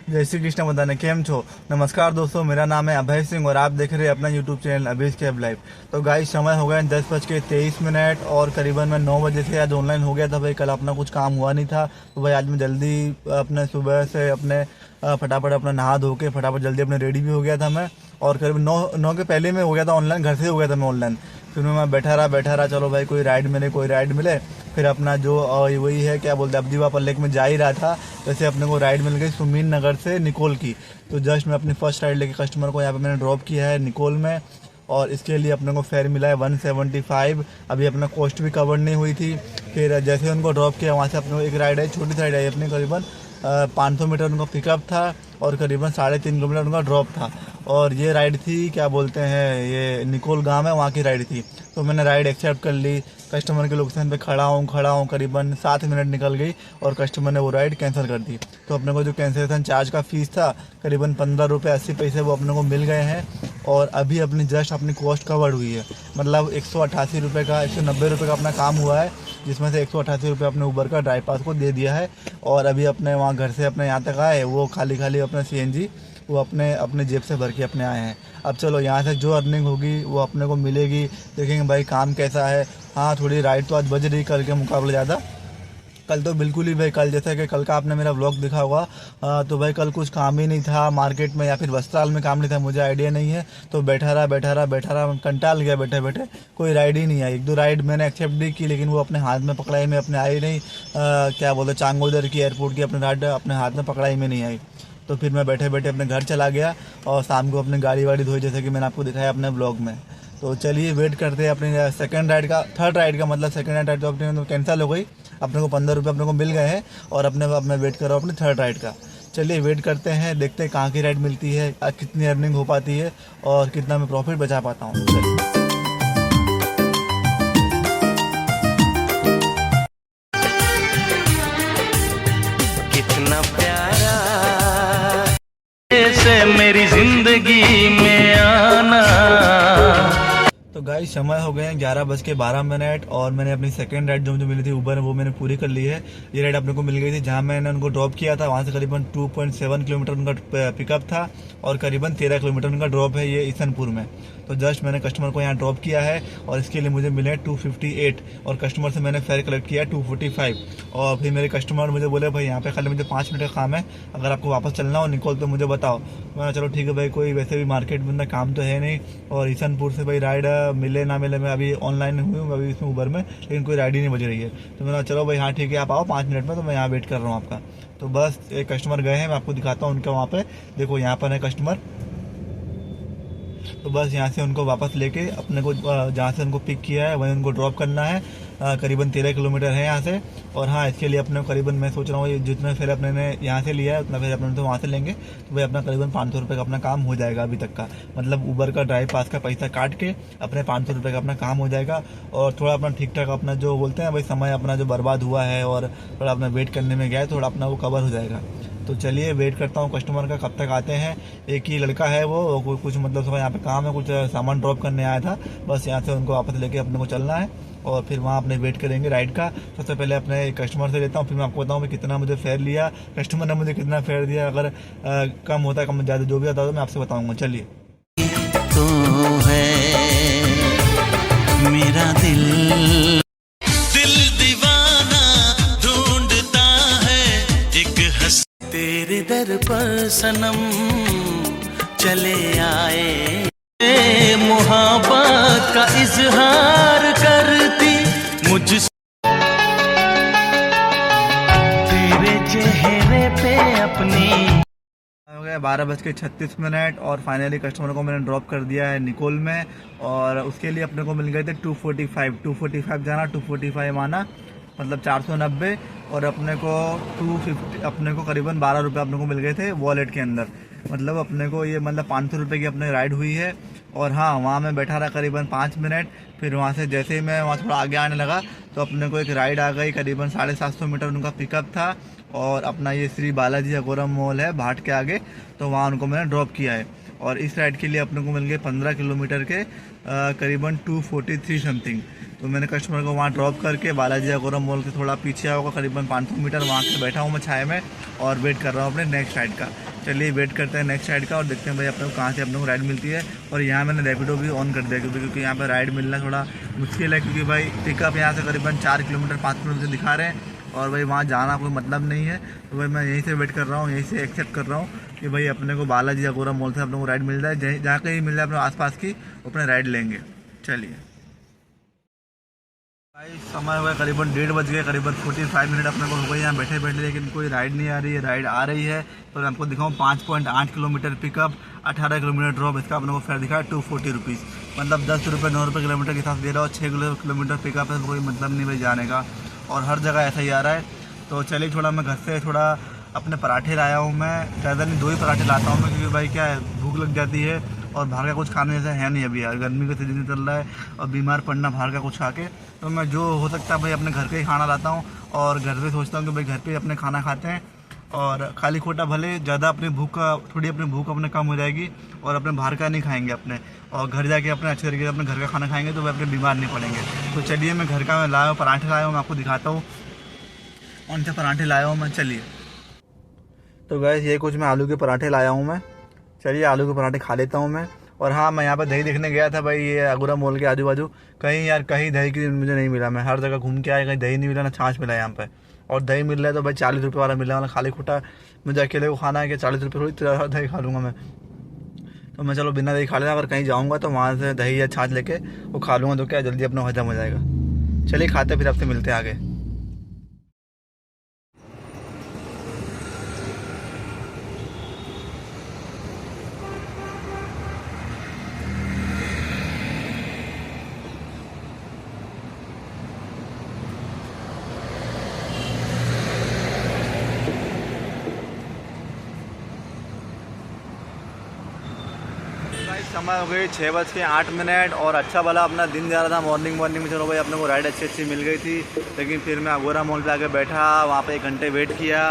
जय श्री कृष्ण बधाने केम छो। नमस्कार दोस्तों, मेरा नाम है अभय सिंह और आप देख रहे हैं अपना यूट्यूब चैनल अभय कैब लाइव। तो गाइस समय हो गया 10:23 और करीबन मैं 9 बजे से आज ऑनलाइन हो गया था। भाई कल अपना कुछ काम हुआ नहीं था तो भाई आज मैं जल्दी अपने सुबह से अपने फटाफट अपना नहा धो के फटाफट जल्दी अपने रेडी भी हो गया था मैं। और करीब 9 के पहले मैं हो गया था ऑनलाइन, घर से हो गया था मैं ऑनलाइन। फिर मैं बैठा रहा चलो भाई कोई राइड मिले। फिर अपना जो वही है क्या बोलते हैं अब्दीवा पर लेक में जा ही रहा था, वैसे अपने को राइड मिल गई सुमीन नगर से निकोल की। तो जस्ट मैं अपनी फर्स्ट राइड लेके कस्टमर को यहाँ पे मैंने ड्रॉप किया है निकोल में और इसके लिए अपने को फेयर मिला है 175। अभी अपना कॉस्ट भी कवर नहीं हुई थी। फिर जैसे उनको ड्रॉप किया वहाँ से अपने को एक राइड है, छोटी सी राइड है अपनी, करीबन 500 मीटर उनका पिकअप था और करीबन 3.5 किलोमीटर उनका ड्रॉप था। और ये राइड थी क्या बोलते हैं ये निकोल गांव है वहाँ की राइड थी। तो मैंने राइड एक्सेप्ट कर ली, कस्टमर के लोकेशन पे खड़ा हूँ करीबन 7 मिनट निकल गई और कस्टमर ने वो राइड कैंसिल कर दी। तो अपने को जो कैंसिलेशन चार्ज का फ़ीस था करीबन 15 रुपये 80 पैसे वो अपने को मिल गए हैं। और अभी अपनी जस्ट अपनी कॉस्ट कवर्ड हुई है, मतलब 188 रुपये का 190 रुपये का अपना काम हुआ है, जिसमें से 188 रुपये अपने उबर का ड्राइव पास को दे दिया है। और अभी अपने वहाँ घर से अपने यहाँ तक आए वो खाली अपने CNG वो अपने जेब से भर के अपने आए हैं। अब चलो यहाँ से जो अर्निंग होगी वो अपने को मिलेगी, देखेंगे भाई काम कैसा है। हाँ थोड़ी राइड तो आज बज रही कल के मुकाबले ज़्यादा, कल तो बिल्कुल ही भाई कल जैसा कि कल का आपने मेरा व्लॉग दिखा होगा तो भाई कल कुछ काम ही नहीं था मार्केट में या फिर वस्त्राल में काम नहीं था, मुझे आइडिया नहीं है। तो बैठा रहा कंटाल गया बैठे कोई राइड ही नहीं आई। 1-2 राइड मैंने एक्सेप्ट भी की लेकिन वो अपने हाथ में पकड़ाई में अपने आई नहीं। क्या बोलते चांगोदर की एयरपोर्ट की अपनी राइड अपने हाथ में पकड़ाई में नहीं आई। तो फिर मैं बैठे अपने घर चला गया और शाम को अपनी गाड़ी वाड़ी धोई जैसे कि मैंने आपको दिखाया अपने ब्लॉग में। तो चलिए वेट करते हैं अपनी थर्ड राइड का मतलब सेकंड राइड तो अपने कैंसिल हो गई, अपने को 15 रुपये अपने को मिल गए हैं और अब मैं वेट कर रहा हूँ अपनी थर्ड राइड का। चलिए वेट करते हैं, देखते हैं कहाँ की राइड मिलती है, कितनी अर्निंग हो पाती है और कितना मैं प्रॉफिट बचा पाता हूँ। कितना प्यारा से मेरी जिंदगी में आना। तो गाइस समय हो गए हैं 11:12 और मैंने अपनी सेकंड राइड जो मुझे मिली थी उबर वो मैंने पूरी कर ली है। ये राइड अपने को मिल गई थी जहां मैंने उनको ड्रॉप किया था, वहां से करीबन 2.7 किलोमीटर उनका पिकअप था और करीबन 13 किलोमीटर उनका ड्रॉप है ये ईसनपुर में। तो जस्ट मैंने कस्टमर को यहाँ ड्रॉप किया है और इसके लिए मुझे मिले 258 और कस्टमर से मैंने फेयर कलेक्ट किया 245। और फिर मेरे कस्टमर मुझे बोले भाई यहाँ पे खाली मुझे 5 मिनट का काम है, अगर आपको वापस चलना हो निकोल तो मुझे बताओ। मैं चलो ठीक है भाई, कोई वैसे भी मार्केट में काम तो है नहीं और ईसनपुर से भाई राइड मिले ना मिले, मैं अभी ऑनलाइन हुई हूँ अभी इसमें उबर में लेकिन कोई राइड ही नहीं बज रही है। तो मैंने चलो भाई हाँ ठीक है आप आओ 5 मिनट में, तो मैं यहाँ वेट कर रहा हूँ आपका। तो बस एक कस्टमर गए हैं, मैं आपको दिखाता हूँ उनका वहाँ पे, देखो यहाँ पर है कस्टमर। तो बस यहाँ से उनको वापस लेके अपने को जहाँ से उनको पिक किया है वहीं उनको ड्रॉप करना है। करीबन 13 किलोमीटर है यहाँ से। और हाँ इसके लिए अपने करीबन मैं सोच रहा हूँ जितना फेयर अपने ने यहाँ से लिया है उतना फेयर अपने तो वहाँ से लेंगे, तो भाई अपना करीबन 500 रुपये का अपना काम हो जाएगा अभी तक का, मतलब उबर का ड्राइव पास का पैसा काट के अपने 500 रुपये का अपना काम हो जाएगा। और थोड़ा अपना ठीक ठाक अपना जो बोलते हैं भाई समय अपना जो बर्बाद हुआ है और थोड़ा अपना वेट करने में गया है थोड़ा अपना वो कवर हो जाएगा। तो चलिए वेट करता हूँ कस्टमर का कब तक आते हैं। एक ही लड़का है वो कुछ मतलब सुबह यहाँ पे काम है, कुछ सामान ड्रॉप करने आया था, बस यहाँ से उनको वापस लेके अपने को चलना है और फिर वहाँ अपने वेट करेंगे राइड का। सबसे पहले अपने कस्टमर से लेता हूँ, फिर मैं आपको बताऊँ कितना मुझे फेयर लिया, कस्टमर ने मुझे कितना फेयर दिया। अगर कम होता है कम ज़्यादा जो भी आता है मैं आपसे बताऊँगा। चलिए तो है मेरा दिल दीवाना ढूंढता है एक हंस तेरे दर पर सनम चले आए, मोहब्बत का इजहार करती मुझसे तेरे चेहरे पे अपनी। हो गया 12:36 और फाइनली कस्टमर को मैंने ड्रॉप कर दिया है निकोल में और उसके लिए अपने को मिल गए थे 245 जाना 245 आना, मतलब 490 और अपने को 250 अपने को करीबन 12 रुपये अपने को मिल गए थे वॉलेट के अंदर, मतलब अपने को ये मतलब 500 रुपये की अपने राइड हुई है। और हाँ वहाँ मैं बैठा रहा करीबन 5 मिनट, फिर वहाँ से जैसे ही मैं वहाँ थोड़ा आगे आने लगा तो अपने को एक राइड आ गई, करीबन 750 मीटर उनका पिकअप था और अपना ये श्री बालाजी अगोरम मॉल है भाट के आगे, तो वहाँ उनको मैंने ड्रॉप किया है। और इस राइड के लिए अपने को मिल गए 15 किलोमीटर के करीबन 243 समथिंग। तो मैंने कस्टमर को वहाँ ड्रॉप करके बालाजी अगोरम मॉल के थोड़ा पीछे होगा करीबन 500 मीटर वहाँ से बैठा हूँ मैं छाए में और वेट कर रहा हूँ अपने नेक्स्ट राइड का। चलिए वेट करते हैं नेक्स्ट राइड का और देखते हैं भाई अपने को कहाँ से अपने को राइड मिलती है। और यहाँ मैंने रैपिडो भी ऑन कर दिया क्योंकि यहाँ पर राइड मिलना थोड़ा मुश्किल है, क्योंकि भाई पिकअप यहाँ से करीबन 4 किलोमीटर 5 किलोमीटर दिखा रहे हैं और भाई वहाँ जाना कोई मतलब नहीं है। तो भाई मैं यहीं से वेट कर रहा हूँ, यहीं से एक्सेप्ट कर रहा हूँ कि भाई अपने को बालाजी अगोरा मॉल से अपने को राइड मिल जाए, जहाँ कहीं मिल जाए अपने आसपास की अपने राइड लेंगे। चलिए भाई समय हुआ करीबन 1:30 बज गए, करीबन 45 मिनट अपने को हो गए यहाँ बैठे बैठे, लेकिन कोई राइड नहीं आ रही है। राइड आ रही है तो मैं आपको दिखाऊँ 5.8 किलोमीटर पिकअप, 18 किलोमीटर ड्रॉप। इसका अपने को फेयर दिखा है 240 रुपीज़, मतलब 10 रुपये 9 रुपये किलोमीटर के हिसाब से दे रहा हूँ। 6 किलोमीटर पिकअप है, कोई मतलब नहीं भाई जाने का, और हर जगह ऐसा ही आ रहा है। तो चलिए थोड़ा मैं घर से थोड़ा अपने पराठे लाया हूँ, मैं ज़्यादा नहीं 2 ही पराठे लाता हूँ मैं, क्योंकि भाई क्या है भूख लग जाती है और बाहर का कुछ खाने जैसा है नहीं अभी यार, गर्मी का सीजन चल रहा है और बीमार पड़ना बाहर का कुछ खा के। तो मैं जो हो सकता है भाई अपने घर का ही खाना लाता हूँ और घर पे सोचता हूँ कि भाई घर पे अपने खाना खाते हैं और खाली खोटा भले ज़्यादा अपनी भूख अपने कम हो जाएगी और अपने बाहर का नहीं खाएंगे अपने, और घर जाके अपने अच्छे तरीके से अपने घर का खाना खाएंगे तो वे अपने बीमार नहीं पड़ेंगे। तो चलिए मैं घर का लाया हूँ, पराठे लाया हूँ, मैं आपको दिखाता हूँ कौन से पराठे लाया हूँ मैं। चलिए तो गैस ये कुछ मैं आलू के पराठे लाया हूँ मैं, चलिए आलू के पराठे खा लेता हूँ मैं। और हाँ मैं यहाँ पर दही देखने गया था भाई, ये अगोरा मॉल के आजू बाजू कहीं यार कहीं दही की मुझे नहीं मिला। मैं हर जगह घूम के आया, कहीं दही नहीं मिला, ना छाछ मिला यहाँ पे। और दही मिल रहा है तो भाई 40 रुपये वाला मिल रहा है, वाला खाली खोटा मुझे अकेले को खाना है कि 40 रुपये थोड़ी दही खा लूँगा मैं। तो मैं चलो बिना दही खा लेना, अगर कहीं जाऊँगा तो वहाँ से दही या छाछ लेके वो खा लूँगा, तो क्या जल्दी अपना हजम हो जाएगा। चलिए खाते फिर आपसे मिलते हैं आगे। समय हो गई 6:08 और अच्छा भला अपना दिन जा रहा था मॉर्निंग में। चलो भाई अपने को राइड अच्छी मिल गई थी, लेकिन फिर मैं अगोरा मॉल पे आके बैठा, वहाँ पे 1 घंटे वेट किया।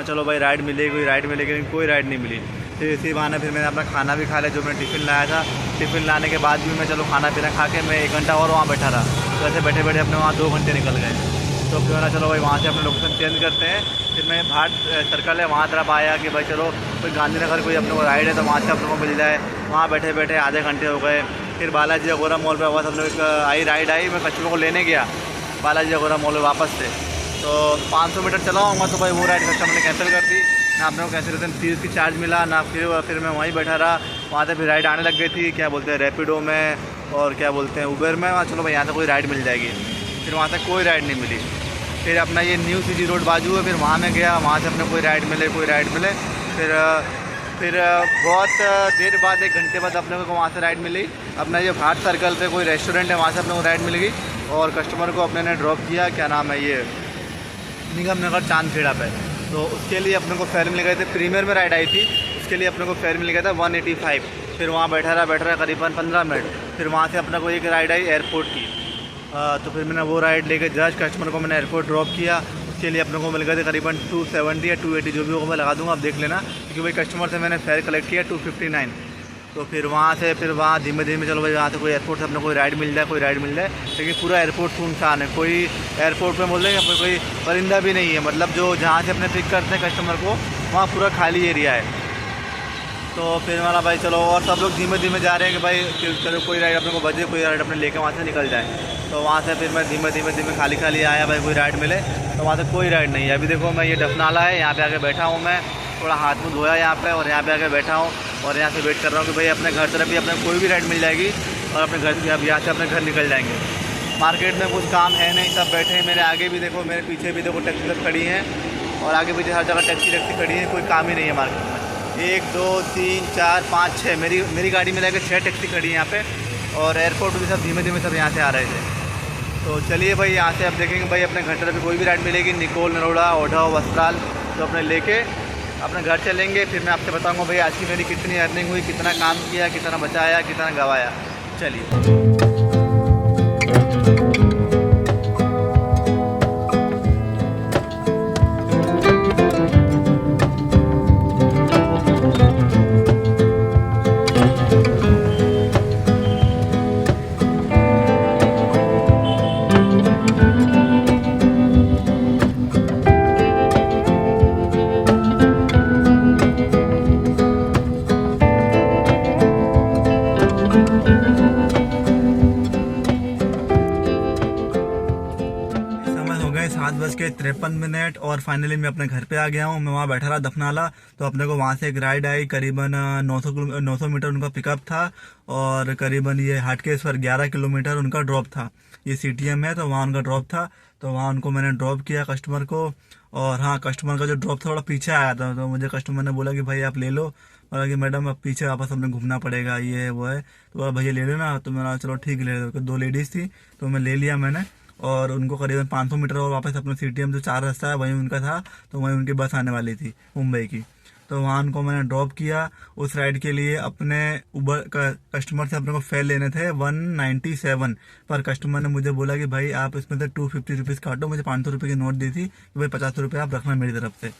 चलो भाई राइड मिलेगी, लेकिन कोई राइड नहीं मिली। फिर इसी बहाने फिर मैंने अपना खाना भी खा लिया जो मैंने टिफ़िन लाया था। टिफ़िन लाने के बाद भी मैं चलो खाना पीना खा के मैं 1 घंटा और वहाँ बैठा रहा। तो ऐसे बैठे बैठे अपने वहाँ 2 घंटे निकल गए। तो फिर ना चलो भाई वहाँ से अपने लोकेशन चेंज करते हैं। फिर मैं भाट सर्कल है वहाँ तरफ आया कि भाई चलो कोई गांधीनगर कोई अपने को राइड है तो वहाँ से अपने को मिल जाए। वहाँ बैठे बैठे आधे घंटे हो गए। फिर बालाजी अगोरा मॉल पे आवाज़ हम लोग राइड आई, मैं कस्टमर को लेने गया बालाजी अगोरा मॉल में वापस से। तो 500 मीटर चला आऊँगा तो भाई वो राइड कस्टमर ने कैंसिल कर दी, ना अपने को कैंसिलेशन फीस की चार्ज मिला ना। फिर मैं वहीं बैठा रहा, वहाँ से फिर राइड आने लग गई थी, क्या बोलते हैं रैपिडो में और क्या बोलते हैं उबर में। वहाँ चलो भाई यहाँ से कोई राइड मिल जाएगी, फिर वहाँ से कोई राइड नहीं मिली। फिर अपना ये न्यू सिटी रोड बाजू है, फिर वहाँ में गया, वहाँ से अपने कोई राइड मिले। फिर बहुत देर बाद 1 घंटे बाद अपने को वहाँ से राइड मिली। अपना ये भाट सर्कल पे कोई रेस्टोरेंट है, वहाँ से अपने को राइड मिल गई और कस्टमर को अपने ने ड्रॉप किया, क्या नाम है ये निगम नगर चांदखेड़ा पे। तो उसके लिए अपने को फेयर मिल गए थे, प्रीमियर में राइड आई थी, उसके लिए अपने को फेयर मिल गया था 185। फिर वहाँ बैठा रहा करीबन 15 मिनट। फिर वहाँ से अपने को एक राइड आई एयरपोर्ट की। तो फिर मैंने वो राइड लेके जस्ट कस्टमर को मैंने एयरपोर्ट ड्रॉप किया। उसके लिए अपने को मिल गए थे करीबन 270 या 280 जो भी होगा मैं लगा दूंगा, आप देख लेना, क्योंकि भाई कस्टमर से मैंने फेयर कलेक्ट किया 259। तो फिर वहाँ धीमे धीमे चलो भाई वहाँ से कोई एयरपोर्ट से अपने कोई राइड मिल जाए, लेकिन पूरा एयरपोर्ट सुनसान है। कोई एयरपोर्ट पे बोल रहे हैं कोई परिंदा भी नहीं है, मतलब जो जहाँ से अपने पिक करते हैं कस्टमर को वहाँ पूरा खाली एरिया है। तो फिर हमारा भाई चलो और सब लोग धीमे धीमे जा रहे हैं कि भाई चलो कोई राइड अपने को बजे, कोई राइड अपने लेके वहाँ से निकल जाए। तो वहाँ से फिर मैं धीमे धीमे खाली आया भाई कोई राइड मिले, तो वहाँ से कोई राइड नहीं है। अभी देखो मैं ये डफनाला है, यहाँ पे आके बैठा हूँ मैं, थोड़ा हाथ मुँह धोया यहाँ पे और यहाँ पे आके बैठा हूँ और यहाँ से वेट कर रहा हूँ कि भाई अपने घर तरफ भी अपने कोई भी राइड मिल जाएगी और अपने घर से अब यहाँ से अपने घर निकल जाएंगे। मार्केट में कुछ काम है नहीं, सब बैठे हैं। मेरे आगे भी देखो, मेरे पीछे भी देखो टैक्सी सब खड़ी हैं और आगे पीछे हर जगह टैक्सी खड़ी है, कोई काम ही नहीं है मार्केट में। 1 2 3 4 5 6 मेरी गाड़ी में लेकर 6 टैक्सी खड़ी है यहाँ पे और एयरपोर्ट भी सब धीमे धीमे सब यहाँ से आ रहे थे। तो चलिए भाई यहाँ से अब देखेंगे भाई अपने घर तरफ कोई भी राइड मिलेगी, निकोल, नरोड़ा, ओढ़ाओ, वस्त्राल, तो अपने लेके अपने घर चलेंगे। फिर मैं आपसे बताऊँगा भाई आज की मेरी कितनी अर्निंग हुई, कितना काम किया, कितना बचाया, कितना गवाया। चलिए 5:53 और फाइनली मैं अपने घर पे आ गया हूँ। मैं वहाँ बैठा रहा दफनाला, तो अपने को वहाँ से एक राइड आई, करीबन 900 मीटर उनका पिकअप था और करीबन ये हाटकेश्वर 11 किलोमीटर उनका ड्रॉप था। ये CTM है तो वहाँ उनका ड्रॉप था, तो वहाँ उनको मैंने ड्रॉप किया कस्टमर को। और हाँ, कस्टमर का जो ड्रॉप थोड़ा पीछे आया था, तो मुझे कस्टमर ने बोला कि भाई आप ले लो। बोला कि मैडम अब पीछे वापस हमने घूमना पड़ेगा, ये है वो है। तो बोला भैया ले लेना, तो मैंने चलो ठीक ले लो। 2 लेडीज़ थी तो मैं ले लिया मैंने, और उनको करीबन 500 मीटर और वापस अपने CTM जो 4 रास्ता है वहीं उनका था, तो वहीं उनकी बस आने वाली थी मुंबई की। तो वहाँ उनको मैंने ड्रॉप किया। उस राइड के लिए अपने उबर कस्टमर से अपने को फेयर लेने थे 197, पर कस्टमर ने मुझे बोला कि भाई आप इसमें से 250 रुपीज़ काटो। मुझे 500 रुपये की नोट दी थी कि भाई 50 रुपये आप रखना मेरी तरफ से।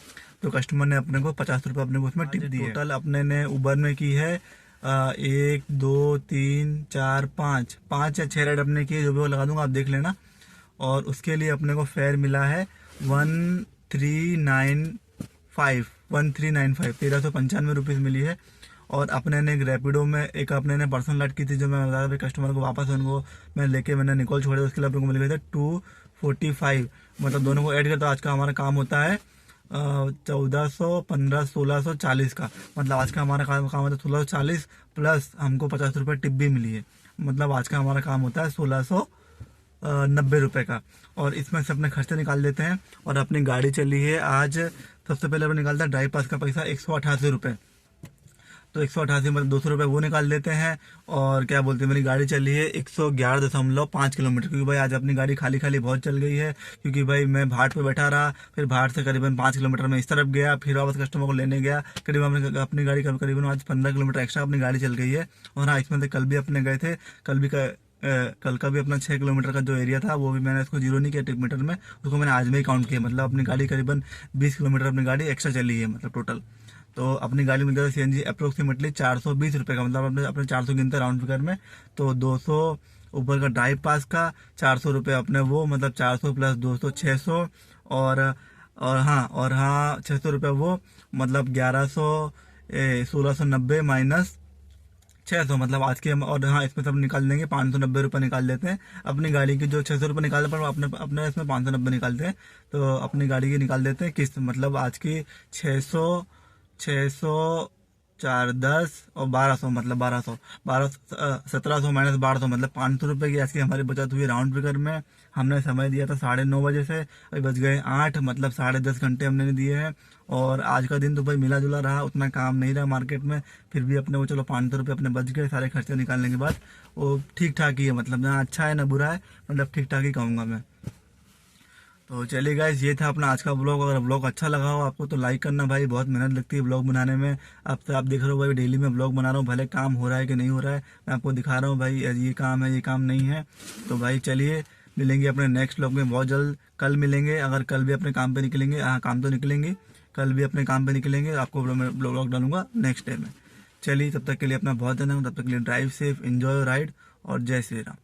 तो कस्टमर ने अपने को 50 रुपये अपने को उसमें टिप दी। टोटल अपने ने उबर में की है 1 2 3 4 5 या 6 राइड अपने की है, जो भी वो लगा दूंगा, आप देख लेना। और उसके लिए अपने को फेयर मिला है 1395 1395 रुपीज़ मिली है। और अपने ने एक रैपिडो में एक अपने ने पर्सनल राइड की थी, जो मैं बताया कस्टमर को वापस उनको मैं लेके मैंने निकोल छोड़े, उसके लिए अपने को मिल गए थे 245। मतलब दोनों को ऐड कर तो आज का हमारा काम होता है 1400 15 1640 का। मतलब आज का हमारा काम होता है 1640 प्लस हमको 50 रुपये टिप भी मिली है। मतलब आज का हमारा काम होता है 1690 रुपये का। और इसमें से अपने खर्चे निकाल देते हैं। और अपनी गाड़ी चली है आज, सबसे पहले अपने निकालता है ड्राइव पास का पैसा 188 रुपये। तो 188 मतलब 200 रुपये वो निकाल लेते हैं। और क्या बोलते हैं, मेरी गाड़ी चली है 111.5 किलोमीटर, क्योंकि भाई आज अपनी गाड़ी खाली खाली बहुत चल गई है। क्योंकि भाई मैं भाट पे बैठा रहा, फिर भाट से करीबन 5 किलोमीटर में इस तरफ गया, फिर वापस कस्टमर को लेने गया। करीबन अपनी गाड़ी करीबन आज 15 किलोमीटर एक्स्ट्रा अपनी गाड़ी चल गई है। और हाँ, इसमें से कल भी अपने गए थे, कल का भी अपना 6 किलोमीटर का जो एरिया था वो भी मैंने इसको जीरो नहीं किया टिप मीटर में, उसको मैंने आज में ही काउंट किया। मतलब अपनी गाड़ी करीबन 20 किलोमीटर अपनी गाड़ी एक्स्ट्रा चली है मतलब टोटल। तो अपनी गाड़ी मिल जाता है CNG अप्रोक्सीमेटली 420 रुपये का। मतलब अपने 400 गिनते राउंड फिगर में, तो 200 ऊपर का ड्राइव पास का 400 रुपये अपने वो, मतलब 400 प्लस 200 600। और हाँ 600 रुपये वो, मतलब 1690 माइनस 600, मतलब आज के। और हाँ, इसमें सब निकाल देंगे 590 रुपये निकाल देते हैं। अपनी गाड़ी की जो 600 रुपये निकालते पर अपने इसमें 590 निकालते हैं। तो अपनी गाड़ी की निकाल देते हैं किस्त, मतलब आज की 600 4 10 और 1200, मतलब 1700 माइनस 1200, मतलब 500 रुपये की ऐसी हमारी बचत हुई राउंड फिगर में। हमने समय दिया था 9:30 बजे से, अभी बज गए 8, मतलब 10.5 घंटे हमने दिए हैं। और आज का दिन तो भाई मिला जुला रहा, उतना काम नहीं रहा मार्केट में, फिर भी अपने वो चलो 500 रुपये अपने बच गए सारे खर्चे निकालने के बाद। वो ठीक ठाक ही है, मतलब ना अच्छा है ना बुरा है, मतलब ठीक ठाक ही कहूँगा मैं। तो चलिए गाइस, ये था अपना आज का ब्लॉग। अगर ब्लॉग अच्छा लगा हो आपको तो लाइक करना भाई, बहुत मेहनत लगती है ब्लॉग बनाने में। आप देख रहे हो भाई, डेली में ब्लॉग बना रहा हूँ, भले काम हो रहा है कि नहीं हो रहा है, मैं आपको दिखा रहा हूँ भाई ये काम है ये काम नहीं है। तो भाई चलिए मिलेंगे अपने नेक्स्ट ब्लॉग में बहुत जल्द। कल मिलेंगे, अगर कल भी अपने काम पे निकलेंगे, हाँ काम तो निकलेंगे, कल भी अपने काम पे निकलेंगे, आपको ब्लॉग डालूंगा नेक्स्ट डे में। चलिए तब तक के लिए अपना बहुत धन्यवाद, तब तक के लिए ड्राइव सेफ, एंजॉय राइड और जय श्री राम।